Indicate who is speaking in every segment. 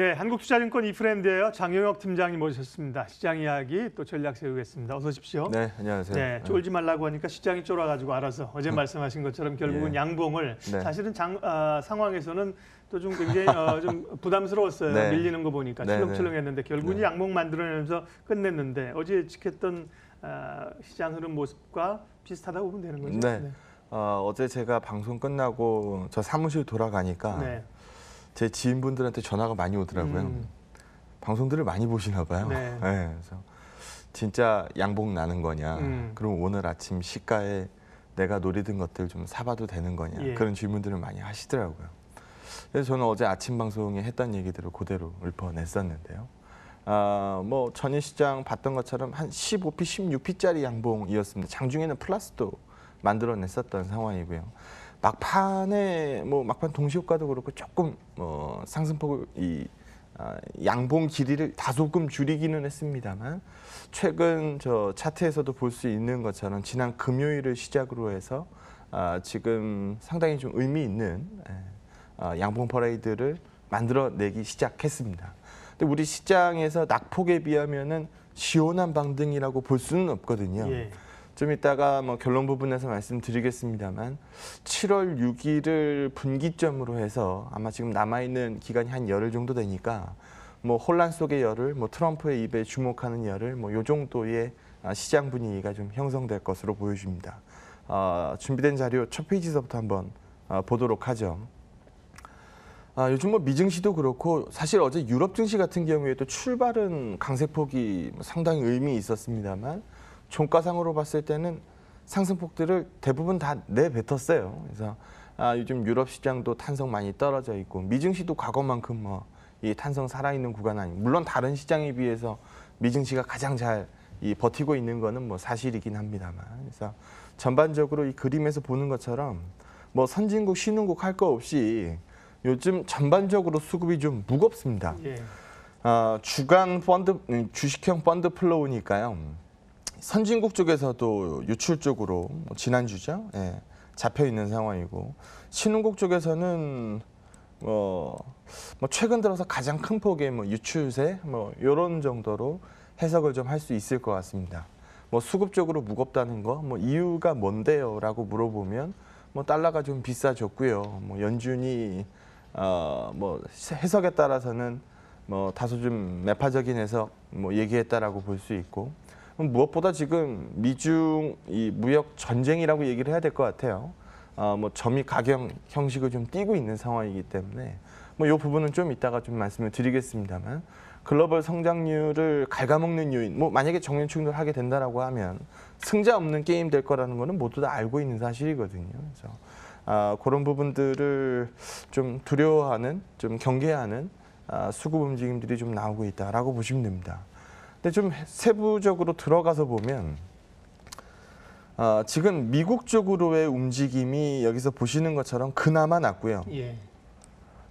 Speaker 1: 예, 한국투자증권 이프렌드예요. 장영혁 팀장님 모셨습니다. 시장 이야기 또 전략 세우겠습니다. 어서 오십시오.
Speaker 2: 네, 안녕하세요.
Speaker 1: 네, 쫄지 말라고 하니까 시장이 쫄아가지고 알아서 어제 말씀하신 것처럼 결국은
Speaker 2: 예.
Speaker 1: 양봉을
Speaker 2: 네.
Speaker 1: 사실은 상황에서는 또 좀 굉장히 좀 부담스러웠어요.
Speaker 2: 네.
Speaker 1: 밀리는 거 보니까
Speaker 2: 네,
Speaker 1: 출렁출렁했는데 결국은
Speaker 2: 네.
Speaker 1: 양봉 만들어내면서 끝냈는데 어제 예측했던 시장 흐름 모습과 비슷하다고 보면 되는 거죠.
Speaker 2: 네. 어제 제가 방송 끝나고 저 사무실 돌아가니까
Speaker 1: 네.
Speaker 2: 제 지인분들한테 전화가 많이 오더라고요. 방송들을 많이 보시나 봐요.
Speaker 1: 네.
Speaker 2: 네, 그래서 진짜 양봉 나는 거냐. 그럼 오늘 아침 시가에 내가 노리던 것들 좀 사봐도 되는 거냐.
Speaker 1: 예.
Speaker 2: 그런 질문들을 많이 하시더라고요. 그래서 저는 어제 아침 방송에 했던 얘기들을 그대로 읊어냈었는데요. 뭐 전일 시장 봤던 것처럼 한 15p, 16p짜리 양봉이었습니다. 장중에는 플러스도 만들어냈었던 상황이고요. 막판에 막판 동시효과도 그렇고 조금 상승폭을 양봉 길이를 다소금 줄이기는 했습니다만 최근 저 차트에서도 볼 수 있는 것처럼 지난 금요일을 시작으로 해서 지금 상당히 좀 의미 있는 양봉 퍼레이드를 만들어내기 시작했습니다. 근데 우리 시장에서 낙폭에 비하면은 시원한 방등이라고 볼 수는 없거든요.
Speaker 1: 예.
Speaker 2: 좀 이따가 결론 부분에서 말씀드리겠습니다만 7월 6일을 분기점으로 해서 아마 지금 남아있는 기간이 한 열흘 정도 되니까 혼란 속의 열흘, 트럼프의 입에 주목하는 열흘, 요 정도의 시장 분위기가 좀 형성될 것으로 보여집니다. 준비된 자료 첫 페이지서부터 한번 보도록 하죠. 요즘 미증시도 그렇고 사실 어제 유럽 증시 같은 경우에도 출발은 강세폭이 상당히 의미 있었습니다만 종가상으로 봤을 때는 상승폭들을 대부분 다 내뱉었어요. 그래서 요즘 유럽 시장도 탄성 많이 떨어져 있고 미증시도 과거만큼 이 탄성 살아있는 구간 아니고 물론 다른 시장에 비해서 미증시가 가장 잘 버티고 있는 거는 사실이긴 합니다만 그래서 전반적으로 이 그림에서 보는 것처럼 선진국 신흥국 할 거 없이 요즘 전반적으로 수급이 좀 무겁습니다.
Speaker 1: 예.
Speaker 2: 주간 펀드 주식형 펀드 플로우니까요. 선진국 쪽에서도 유출 쪽으로 지난주죠. 예, 잡혀 있는 상황이고 신흥국 쪽에서는 최근 들어서 가장 큰 폭의 유출세 이런 정도로 해석을 좀 할 수 있을 것 같습니다. 수급적으로 무겁다는 거 이유가 뭔데요라고 물어보면 달러가 좀 비싸졌고요. 연준이 해석에 따라서는 다소 좀 매파적인 해석 얘기했다라고 볼 수 있고 무엇보다 지금 미중 이 무역 전쟁이라고 얘기를 해야 될 것 같아요. 점이 가격 형식을 좀 띠고 있는 상황이기 때문에 이 부분은 좀 이따가 좀 말씀을 드리겠습니다. 글로벌 성장률을 갉아먹는 요인, 만약에 정면 충돌하게 된다라고 하면 승자 없는 게임 될 거라는 거는 모두 다 알고 있는 사실이거든요. 그래서 그런 부분들을 좀 두려워하는, 좀 경계하는 수급 움직임들이 좀 나오고 있다라고 보시면 됩니다. 근데 좀 세부적으로 들어가서 보면 지금 미국 쪽으로의 움직임이 여기서 보시는 것처럼 그나마 낫고요.
Speaker 1: 예.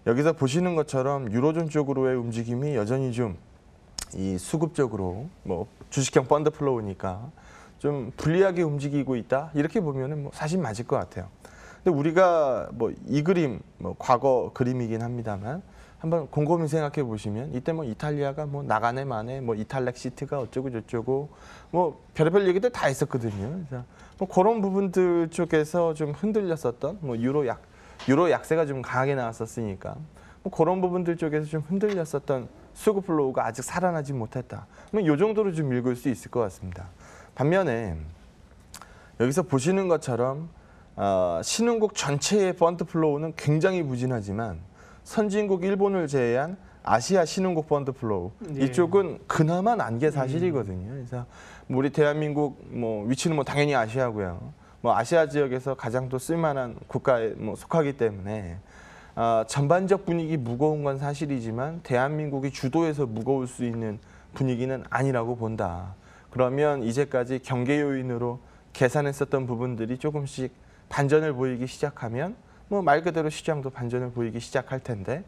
Speaker 2: 여기서 보시는 것처럼 유로존 쪽으로의 움직임이 여전히 좀 이 수급적으로 주식형 펀드 플로우니까 좀 불리하게 움직이고 있다 이렇게 보면은 사실 맞을 것 같아요. 근데 우리가 이 그림 과거 그림이긴 합니다만 한번 곰곰이 생각해 보시면 이때 이탈리아가 나가네 마네 이탈렉시트가 어쩌고 저쩌고 별의별 얘기들 다 있었거든요. 그래서 그런 부분들 쪽에서 좀 흔들렸었던 유로 약세가 좀 강하게 나왔었으니까 그런 부분들 쪽에서 좀 흔들렸었던 수급 플로우가 아직 살아나지 못했다. 이 정도로 좀 읽을 수 있을 것 같습니다. 반면에 여기서 보시는 것처럼 신흥국 전체의 펀드 플로우는 굉장히 부진하지만 선진국 일본을 제외한 아시아 신흥국 펀드 플로우
Speaker 1: 예.
Speaker 2: 이쪽은 그나마 난 게 사실이거든요. 그래서 우리 대한민국 위치는 당연히 아시아고요. 아시아 지역에서 가장 또 쓸만한 국가에 속하기 때문에 전반적 분위기 무거운 건 사실이지만 대한민국이 주도해서 무거울 수 있는 분위기는 아니라고 본다. 그러면 이제까지 경계 요인으로 계산했었던 부분들이 조금씩 반전을 보이기 시작하면 말 그대로 시장도 반전을 보이기 시작할 텐데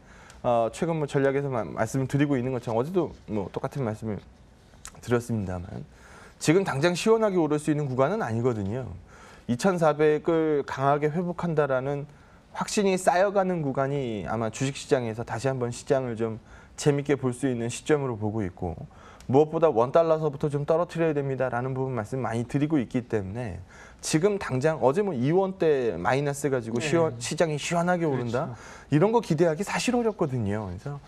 Speaker 2: 최근 전략에서 말씀을 드리고 있는 것처럼 어제도 똑같은 말씀을 드렸습니다만 지금 당장 시원하게 오를 수 있는 구간은 아니거든요. 2,400을 강하게 회복한다라는 확신이 쌓여가는 구간이 아마 주식시장에서 다시 한번 시장을 좀 재밌게 볼 수 있는 시점으로 보고 있고 무엇보다 $1서부터 좀 떨어뜨려야 됩니다라는 부분 말씀 많이 드리고 있기 때문에 지금 당장 어제 뭐 2원대 마이너스 가지고 시장이 시원하게 오른다
Speaker 1: 그렇죠.
Speaker 2: 이런 거 기대하기 사실 어렵거든요. 그래서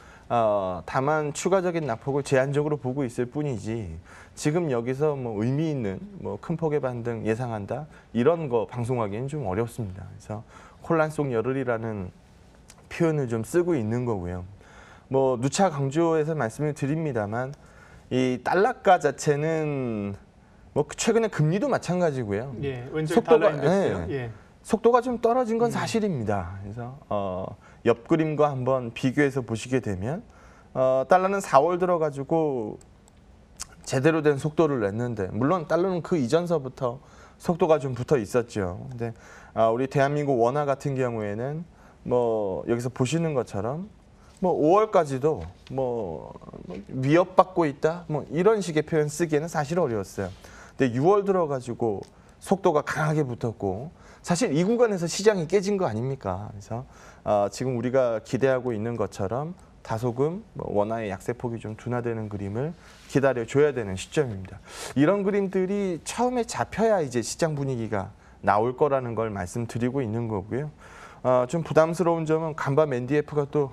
Speaker 2: 다만 추가적인 낙폭을 제한적으로 보고 있을 뿐이지 지금 여기서 뭐 의미 있는 뭐 큰 폭의 반등 예상한다 이런 거 방송하기는 좀 어렵습니다. 그래서 혼란 속 열흘이라는 표현을 좀 쓰고 있는 거고요. 뭐 누차 강조해서 말씀을 드립니다만 이 달러가 자체는 뭐 최근에 금리도 마찬가지고요.
Speaker 1: 예, 원자력 달러 인덱스요. 예.
Speaker 2: 속도가 좀 떨어진 건 사실입니다. 그래서 옆 그림과 한번 비교해서 보시게 되면 달러는 4월 들어가지고 제대로 된 속도를 냈는데 물론 달러는 그 이전서부터 속도가 좀 붙어 있었죠. 근데 우리 대한민국 원화 같은 경우에는 뭐 여기서 보시는 것처럼 뭐 5월까지도 뭐 위협받고 있다 뭐 이런 식의 표현 쓰기에는 사실 어려웠어요. 근데 6월 들어가지고 속도가 강하게 붙었고 사실 이 구간에서 시장이 깨진 거 아닙니까? 그래서 지금 우리가 기대하고 있는 것처럼 다소금 원화의 약세폭이 좀 둔화되는 그림을 기다려줘야 되는 시점입니다. 이런 그림들이 처음에 잡혀야 이제 시장 분위기가 나올 거라는 걸 말씀드리고 있는 거고요. 좀 부담스러운 점은 간밤 NDF가 또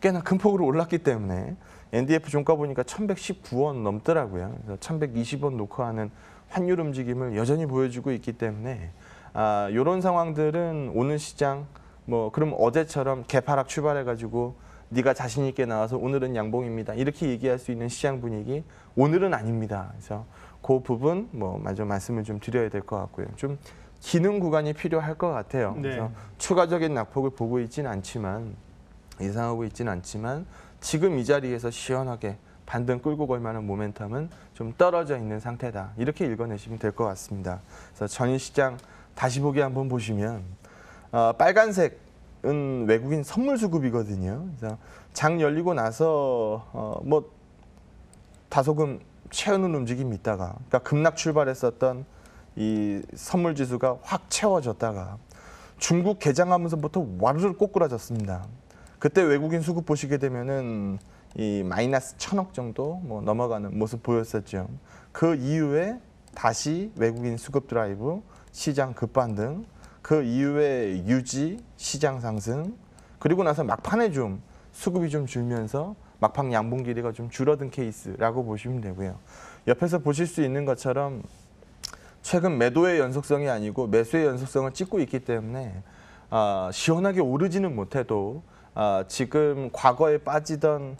Speaker 2: 꽤나 큰 폭으로 올랐기 때문에 NDF 종가 보니까 1119원 넘더라고요. 그래서 1120원 놓고 하는 환율 움직임을 여전히 보여주고 있기 때문에 이런 상황들은 오늘 시장 뭐 그럼 어제처럼 개파락 출발해가지고 네가 자신 있게 나와서 오늘은 양봉입니다 이렇게 얘기할 수 있는 시장 분위기 오늘은 아닙니다. 그래서 그 부분 뭐 마저 말씀을 좀 드려야 될 것 같고요. 좀 기능 구간이 필요할 것 같아요.
Speaker 1: 네.
Speaker 2: 그래서 추가적인 낙폭을 보고 있지는 않지만 예상하고 있지는 않지만 지금 이 자리에서 시원하게 반등 끌고 갈 만한 모멘텀은 좀 떨어져 있는 상태다. 이렇게 읽어내시면 될 것 같습니다. 그래서 전일시장 다시 보기 한번 보시면 빨간색은 외국인 선물 수급이거든요. 그래서 장 열리고 나서 뭐 다소금 채우는 움직임이 있다가 그러니까 급락 출발했었던 이 선물 지수가 확 채워졌다가 중국 개장하면서부터 와르르 꼬꾸라졌습니다. 그때 외국인 수급 보시게 되면은 이 마이너스 1,000억 정도 뭐 넘어가는 모습 보였었죠. 그 이후에 다시 외국인 수급 드라이브, 시장 급반등, 그 이후에 유지, 시장 상승, 그리고 나서 막판에 좀 수급이 좀 줄면서 막판 양봉 길이가 좀 줄어든 케이스라고 보시면 되고요. 옆에서 보실 수 있는 것처럼 최근 매도의 연속성이 아니고 매수의 연속성을 찍고 있기 때문에 시원하게 오르지는 못해도 지금 과거에 빠지던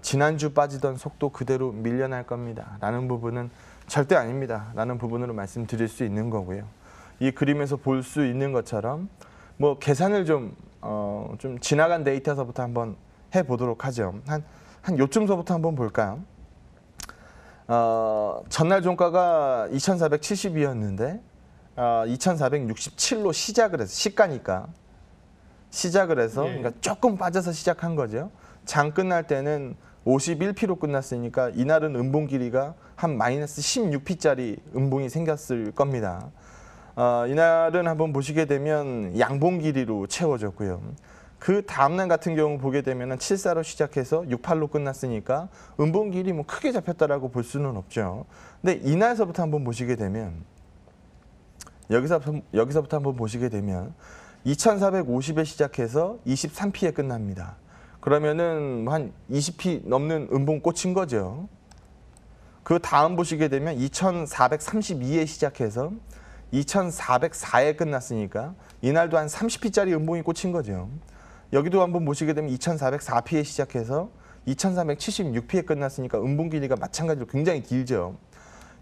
Speaker 2: 지난주 빠지던 속도 그대로 밀려날 겁니다. 라는 부분은 절대 아닙니다. 라는 부분으로 말씀드릴 수 있는 거고요. 이 그림에서 볼 수 있는 것처럼 뭐 계산을 좀 지나간 데이터서부터 한번 해보도록 하죠. 한 요쯤서부터 한번 볼까요? 전날 종가가 2,470이었는데 2,467로 시작을 해서 시가니까 시작을 해서 그러니까 조금 빠져서 시작한 거죠. 장 끝날 때는 51p로 끝났으니까 이날은 음봉 길이가 한 마이너스 16p짜리 음봉이 생겼을 겁니다. 이날은 한번 보시게 되면 양봉 길이로 채워졌고요. 그 다음날 같은 경우 보게 되면 74로 시작해서 68로 끝났으니까 음봉 길이 뭐 크게 잡혔다라고 볼 수는 없죠. 근데 이날서부터 한번 보시게 되면 여기서부터 한번 보시게 되면 2,450에 시작해서 23p에 끝납니다. 그러면은 한 20p 넘는 음봉 꽂힌 거죠. 그 다음 보시게 되면 2,432에 시작해서 2,404에 끝났으니까 이날도 한 30p짜리 음봉이 꽂힌 거죠. 여기도 한번 보시게 되면 2,404p에 시작해서 2,376p에 끝났으니까 음봉 길이가 마찬가지로 굉장히 길죠.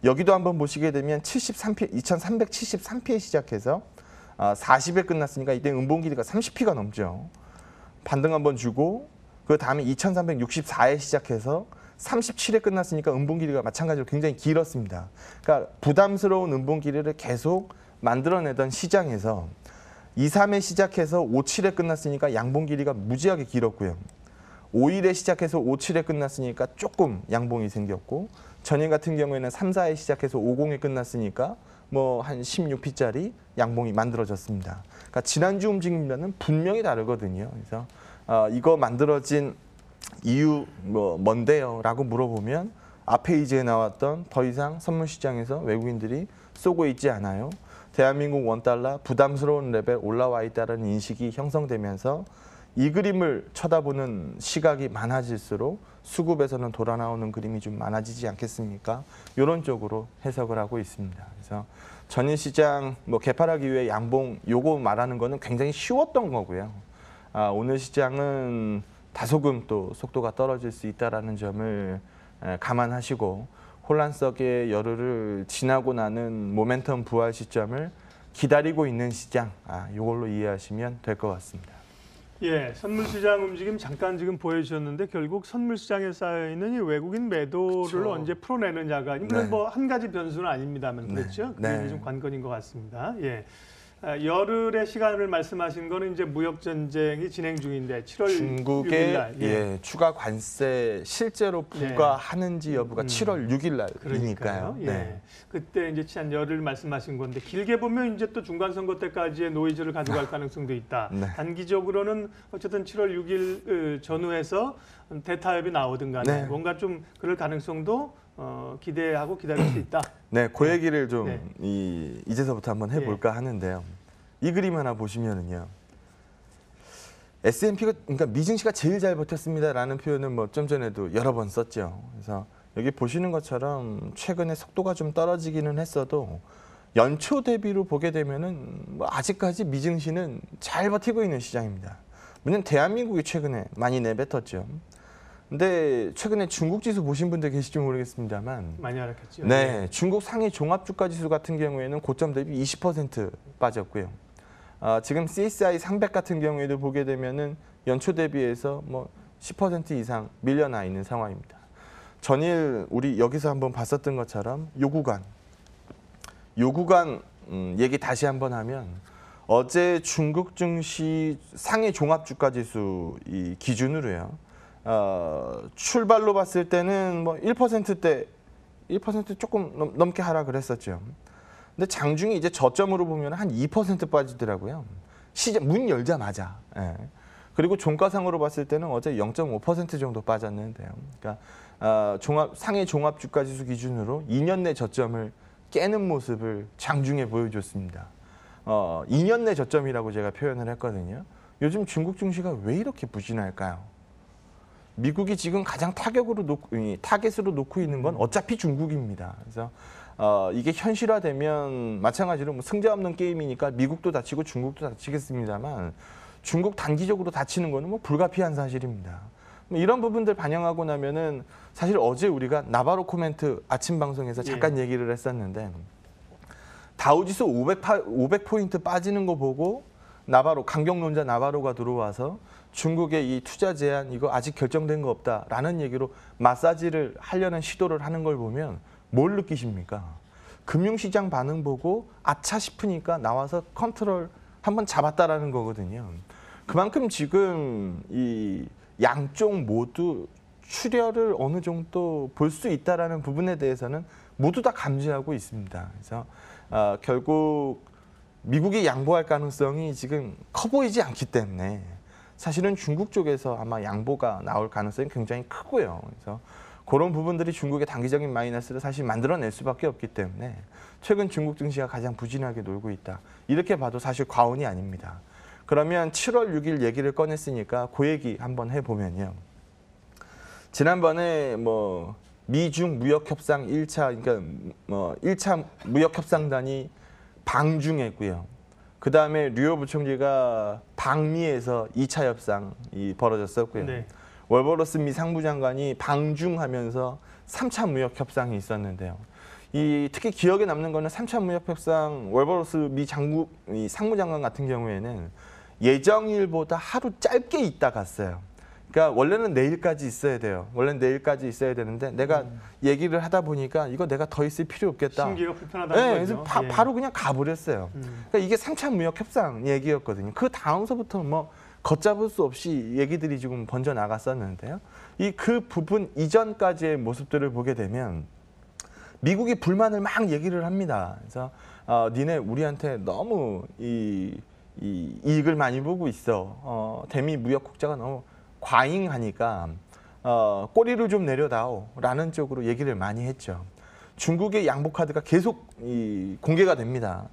Speaker 2: 여기도 한번 보시게 되면 2,373p에 시작해서 40에 끝났으니까 이때 음봉 길이가 30p가 넘죠. 반등 한번 주고 그 다음에 2,364에 시작해서 37에 끝났으니까 음봉 길이가 마찬가지로 굉장히 길었습니다. 그러니까 부담스러운 음봉 길이를 계속 만들어내던 시장에서 2, 3에 시작해서 5, 7에 끝났으니까 양봉 길이가 무지하게 길었고요. 5일에 시작해서 5, 7에 끝났으니까 조금 양봉이 생겼고 전일 같은 경우에는 3, 4에 시작해서 50에 끝났으니까 뭐 한 16p짜리 양봉이 만들어졌습니다. 그러니까 지난주 움직임과는 분명히 다르거든요. 그래서 이거 만들어진 이유 뭐 뭔데요?라고 물어보면 앞에 이제 나왔던 더 이상 선물 시장에서 외국인들이 쏘고 있지 않아요. 대한민국 원달러 부담스러운 레벨 올라와 있다는 인식이 형성되면서 이 그림을 쳐다보는 시각이 많아질수록 수급에서는 돌아 나오는 그림이 좀 많아지지 않겠습니까? 이런 쪽으로 해석을 하고 있습니다. 그래서 전일 시장 뭐 개파락 이후에 양봉 요거 말하는 거는 굉장히 쉬웠던 거고요. 오늘 시장은 다소금 또 속도가 떨어질 수 있다라는 점을 감안하시고 혼란 속의 열흘을 지나고 나는 모멘텀 부활 시점을 기다리고 있는 시장, 이걸로 이해하시면 될 것 같습니다.
Speaker 1: 예, 선물시장 움직임 잠깐 지금 보여주셨는데 결국 선물시장에 쌓여있는 이 외국인 매도를
Speaker 2: 그렇죠.
Speaker 1: 언제 풀어내느냐가 물론
Speaker 2: 네.
Speaker 1: 뭐 한 가지 변수는 아닙니다만 그렇죠. 그게 좀 관건인 것 같습니다. 예. 열흘의 시간을 말씀하신 거는 이제 무역 전쟁이 진행 중인데 7월 6일
Speaker 2: 중국의
Speaker 1: 날
Speaker 2: 추가 관세 실제로 부과하는지 여부가 7월 6일 날이니까요.
Speaker 1: 예. 그때 이제 지난 열흘 말씀하신 건데 길게 보면 이제 또 중간 선거 때까지의 노이즈를 가져갈 가능성도 있다.
Speaker 2: 네.
Speaker 1: 단기적으로는 어쨌든 7월 6일 전후에서 대타협이 나오든 간에 뭔가 좀 그럴 가능성도 기대하고 기다릴 수 있다.
Speaker 2: 네, 그 얘기를 좀 이제서부터 한번 해볼까
Speaker 1: 예.
Speaker 2: 하는데요. 이 그림 하나 보시면은요. S&P가 그러니까 미증시가 제일 잘 버텼습니다라는 표현은 뭐 좀 전에도 여러 번 썼죠. 그래서 여기 보시는 것처럼 최근에 속도가 좀 떨어지기는 했어도 연초 대비로 보게 되면은 뭐 아직까지 미증시는 잘 버티고 있는 시장입니다. 물론 대한민국이 최근에 많이 내뱉었죠. 근데 최근에 중국 지수 보신 분들 계실지 모르겠습니다만
Speaker 1: 많이 하락했죠.
Speaker 2: 네, 중국 상해 종합주가 지수 같은 경우에는 고점 대비 20% 빠졌고요. 지금 CSI 300 같은 경우에도 보게 되면은 연초 대비해서 뭐 10% 이상 밀려나 있는 상황입니다. 전일 우리 여기서 한번 봤었던 것처럼 요 구간 얘기 다시 한번 하면 어제 중국 증시 상해 종합주가 지수 이 기준으로요. 출발로 봤을 때는 뭐 1%대 1% 조금 넘게 하락을 했었죠. 근데 장중에 이제 저점으로 보면 한 2% 빠지더라고요. 시장 문 열자마자. 예. 그리고 종가상으로 봤을 때는 어제 0.5% 정도 빠졌는데요. 그러니까 상해 종합주가지수 기준으로 2년 내 저점을 깨는 모습을 장중에 보여줬습니다. 2년 내 저점이라고 제가 표현을 했거든요. 요즘 중국 증시가 왜 이렇게 부진할까요? 미국이 지금 가장 타겟으로 놓고 있는 건 어차피 중국입니다. 그래서 이게 현실화되면 마찬가지로 뭐 승자 없는 게임이니까 미국도 다치고 중국도 다치겠습니다만 중국 단기적으로 다치는 거는 뭐 불가피한 사실입니다. 이런 부분들 반영하고 나면은 사실 어제 우리가 나바로 코멘트 아침 방송에서 잠깐 얘기를 했었는데 다우지수 500포인트 빠지는 거 보고 강경론자 나바로가 들어와서 중국의 이 투자 제한 이거 아직 결정된 거 없다라는 얘기로 마사지를 하려는 시도를 하는 걸 보면 뭘 느끼십니까? 금융시장 반응 보고 아차 싶으니까 나와서 컨트롤 한번 잡았다라는 거거든요. 그만큼 지금 이 양쪽 모두 출혈을 어느 정도 볼 수 있다라는 부분에 대해서는 모두 다 감지하고 있습니다. 그래서 결국 미국이 양보할 가능성이 지금 커 보이지 않기 때문에 사실은 중국 쪽에서 아마 양보가 나올 가능성이 굉장히 크고요. 그래서 그런 부분들이 중국의 단기적인 마이너스를 사실 만들어낼 수밖에 없기 때문에 최근 중국 증시가 가장 부진하게 놀고 있다. 이렇게 봐도 사실 과언이 아닙니다. 그러면 7월 6일 얘기를 꺼냈으니까 그 얘기 한번 해보면요. 지난번에 뭐 미중 무역협상 1차, 그러니까 뭐 1차 무역협상단이 방중했고요. 그 다음에 류호 부총리가 방미에서 2차 협상이 벌어졌었고요. 네. 월버러스 미 상무장관이 방중하면서 3차 무역 협상이 있었는데요. 특히 기억에 남는 거는 3차 무역 협상 월버러스 미 상무장관 같은 경우에는 예정일보다 하루 짧게 있다 갔어요. 그러니까 원래는 내일까지 있어야 돼요. 원래는 내일까지 있어야 되는데 내가 얘기를 하다 보니까 이거 내가 더 있을 필요 없겠다.
Speaker 1: 심기가 불편하다는 거죠.
Speaker 2: 그래서 바로 그냥 가버렸어요. 그러니까 이게 3차 무역 협상 얘기였거든요. 그 다음서부터 뭐 걷잡을 수 없이 얘기들이 지금 번져 나갔었는데요. 그 부분 이전까지의 모습들을 보게 되면 미국이 불만을 막 얘기를 합니다. 그래서 니네 우리한테 너무 이익을 많이 보고 있어. 대미 무역 국자가 너무 과잉하니까 꼬리를 좀 내려다오라는 쪽으로 얘기를 많이 했죠. 중국의 양보 카드가 계속 공개가 됩니다.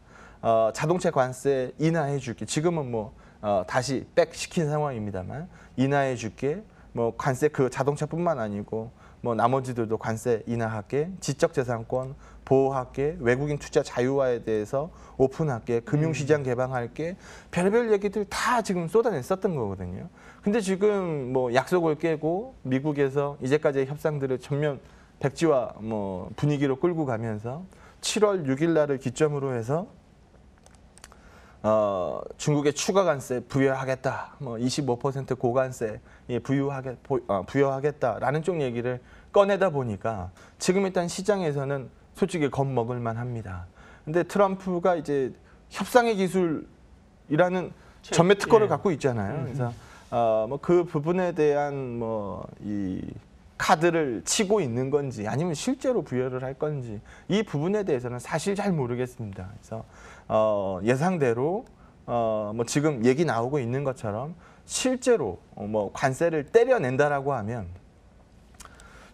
Speaker 2: 자동차 관세 인하해 줄게. 지금은 뭐 다시 백 시킨 상황입니다만 인하해 줄게. 뭐 관세 그 자동차뿐만 아니고 뭐 나머지들도 관세 인하할게. 지적재산권 보호할게. 외국인 투자 자유화에 대해서 오픈할게. 금융시장 개방할게. 별별 얘기들 다 지금 쏟아냈었던 거거든요. 근데 지금 뭐 약속을 깨고 미국에서 이제까지의 협상들을 전면 백지화 뭐 분위기로 끌고 가면서 7월 6일 날을 기점으로 해서 중국에 추가 관세 부여하겠다, 뭐 25% 고관세 부여하겠다라는 쪽 얘기를 꺼내다 보니까 지금 일단 시장에서는 솔직히 겁먹을 만합니다. 근데 트럼프가 이제 협상의 기술이라는 전매 특허를 갖고 있잖아요. 그래서 뭐 그 부분에 대한 뭐 이 카드를 치고 있는 건지 아니면 실제로 부여를 할 건지 이 부분에 대해서는 사실 잘 모르겠습니다. 그래서 예상대로 뭐 지금 얘기 나오고 있는 것처럼 실제로 뭐 관세를 때려낸다라고 하면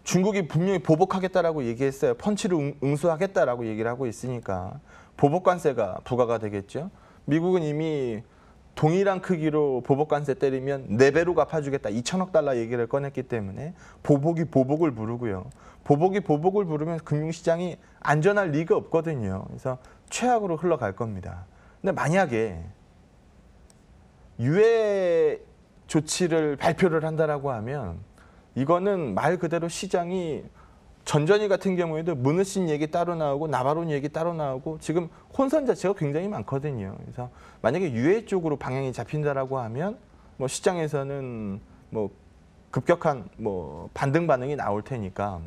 Speaker 2: 중국이 분명히 보복하겠다라고 얘기했어요. 펀치를 응수하겠다라고 얘기를 하고 있으니까 보복 관세가 부과가 되겠죠. 미국은 이미 동일한 크기로 보복 관세 때리면 4배로 갚아주겠다. 2천억 달러 얘기를 꺼냈기 때문에 보복이 보복을 부르고요. 보복이 보복을 부르면 금융시장이 안전할 리가 없거든요. 그래서 최악으로 흘러갈 겁니다. 근데 만약에 유예 조치를 발표를 한다라고 하면 이거는 말 그대로 시장이 전전이 같은 경우에도 무느신 얘기 따로 나오고 나바론 얘기 따로 나오고 지금 혼선 자체가 굉장히 많거든요. 그래서 만약에 유예 쪽으로 방향이 잡힌다라고 하면 뭐 시장에서는 뭐 급격한 뭐 반등 반응이 나올 테니까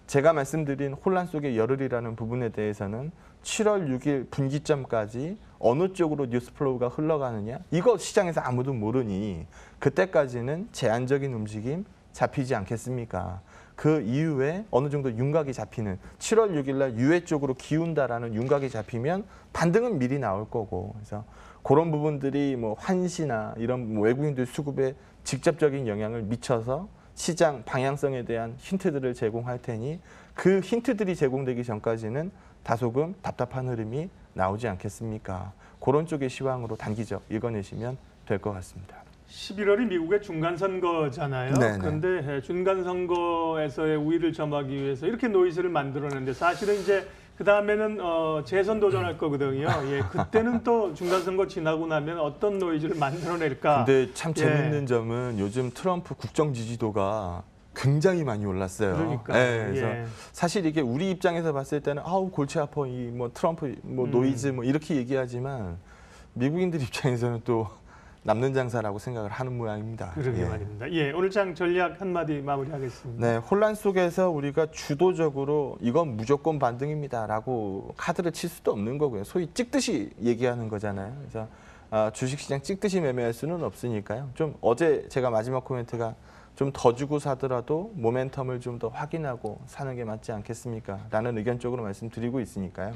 Speaker 2: 제가 말씀드린 혼란 속의 열흘이라는 부분에 대해서는 7월 6일 분기점까지 어느 쪽으로 뉴스플로우가 흘러가느냐 이거 시장에서 아무도 모르니 그때까지는 제한적인 움직임 잡히지 않겠습니까? 그 이후에 어느 정도 윤곽이 잡히는 7월 6일 날 유예 쪽으로 기운다라는 윤곽이 잡히면 반등은 미리 나올 거고 그래서 그런 부분들이 뭐 환시나 이런 뭐 외국인들 수급에 직접적인 영향을 미쳐서 시장 방향성에 대한 힌트들을 제공할 테니 그 힌트들이 제공되기 전까지는 다소금 답답한 흐름이 나오지 않겠습니까? 그런 쪽의 시황으로 단기적 읽어내시면 될 것 같습니다.
Speaker 1: 11월이 미국의 중간선거잖아요.
Speaker 2: 네네.
Speaker 1: 그런데 중간선거에서의 우위를 점하기 위해서 이렇게 노이즈를 만들어냈는데 사실은 이제 그 다음에는 재선 도전할 거거든요. 예, 그때는 또 중간선거 지나고 나면 어떤 노이즈를 만들어낼까.
Speaker 2: 근데 참 재밌는
Speaker 1: 예.
Speaker 2: 점은 요즘 트럼프 국정 지지도가 굉장히 많이 올랐어요.
Speaker 1: 그러니까.
Speaker 2: 네, 그래서
Speaker 1: 예.
Speaker 2: 사실 이게 우리 입장에서 봤을 때는 아우 골치 아파 이 뭐 트럼프 뭐 노이즈 뭐 이렇게 얘기하지만 미국인들 입장에서는 또 남는 장사라고 생각을 하는 모양입니다.
Speaker 1: 그러게
Speaker 2: 예.
Speaker 1: 말입니다. 예, 오늘 장 전략 한마디 마무리하겠습니다.
Speaker 2: 네, 혼란 속에서 우리가 주도적으로 이건 무조건 반등입니다라고 카드를 칠 수도 없는 거고요. 소위 찍듯이 얘기하는 거잖아요. 그래서 주식시장 찍듯이 매매할 수는 없으니까요. 좀 어제 제가 마지막 코멘트가 좀 더 주고 사더라도 모멘텀을 좀 더 확인하고 사는 게 맞지 않겠습니까? 라는 의견 쪽으로 말씀드리고 있으니까요.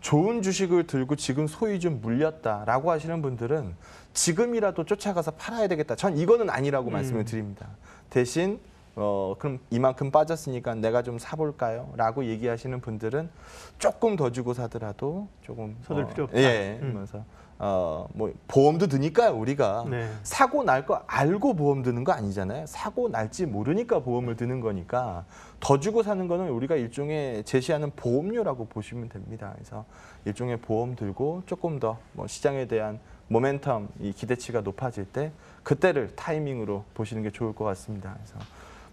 Speaker 2: 좋은 주식을 들고 지금 소위 좀 물렸다라고 하시는 분들은 지금이라도 쫓아가서 팔아야 되겠다. 전 이거는 아니라고 말씀을 드립니다. 대신 그럼 이만큼 빠졌으니까 내가 좀 사볼까요? 라고 얘기하시는 분들은 조금 더 주고 사더라도 조금
Speaker 1: 서둘 필요 없다.
Speaker 2: 예, 그래서 뭐 보험도 드니까요. 우리가
Speaker 1: 네.
Speaker 2: 사고 날 거 알고 보험 드는 거 아니잖아요. 사고 날지 모르니까 보험을 드는 거니까 더 주고 사는 거는 우리가 일종의 제시하는 보험료라고 보시면 됩니다. 그래서 일종의 보험 들고 조금 더 뭐 시장에 대한 모멘텀, 이 기대치가 높아질 때 그때를 타이밍으로 보시는 게 좋을 것 같습니다. 그래서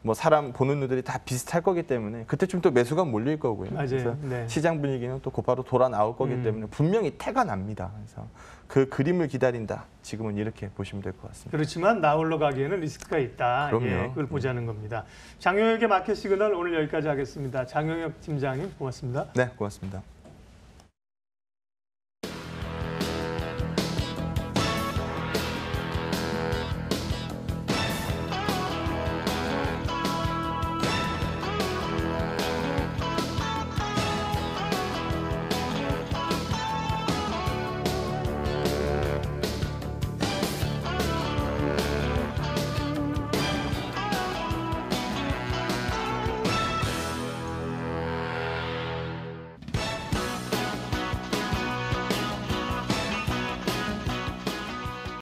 Speaker 2: 뭐 사람 보는 눈들이 다 비슷할 거기 때문에 그때쯤 또 매수가 몰릴 거고요.
Speaker 1: 맞아요.
Speaker 2: 그래서
Speaker 1: 네.
Speaker 2: 시장 분위기는 또 곧바로 돌아 나올 거기 때문에 분명히 태가 납니다. 그래서 그 그림을 기다린다. 지금은 이렇게 보시면 될 것 같습니다.
Speaker 1: 그렇지만 나홀로 가기에는 리스크가 있다.
Speaker 2: 그럼요.
Speaker 1: 예, 그걸 보자는 겁니다. 장영혁의 마켓 시그널 오늘 여기까지 하겠습니다. 장영혁 팀장님 고맙습니다.
Speaker 2: 네, 고맙습니다.